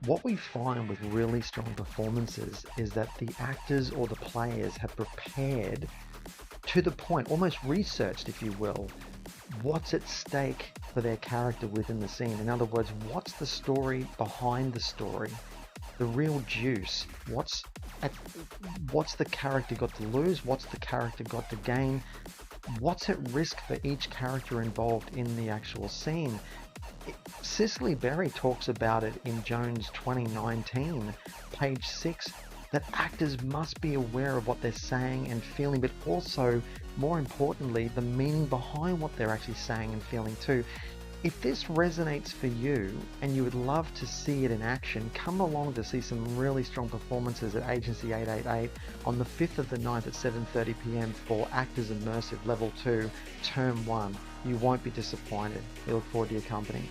What we find with really strong performances is that the actors or the players have prepared to the point, almost researched, if you will, what's at stake for their character within the scene. In other words, what's the story behind the story? The real juice. At, what's the character got to lose? What's the character got to gain? What's at risk for each character involved in the actual scene? Cicely Berry talks about it in Jones 2019, page 6, that actors must be aware of what they're saying and feeling, but also, more importantly, the meaning behind what they're actually saying and feeling too. If this resonates for you and you would love to see it in action, come along to see some really strong performances at Agency 888 on the 5th of the 9th at 7:30 p.m. for Actors Immersive Level 2, Term 1. You won't be disappointed. We look forward to your company.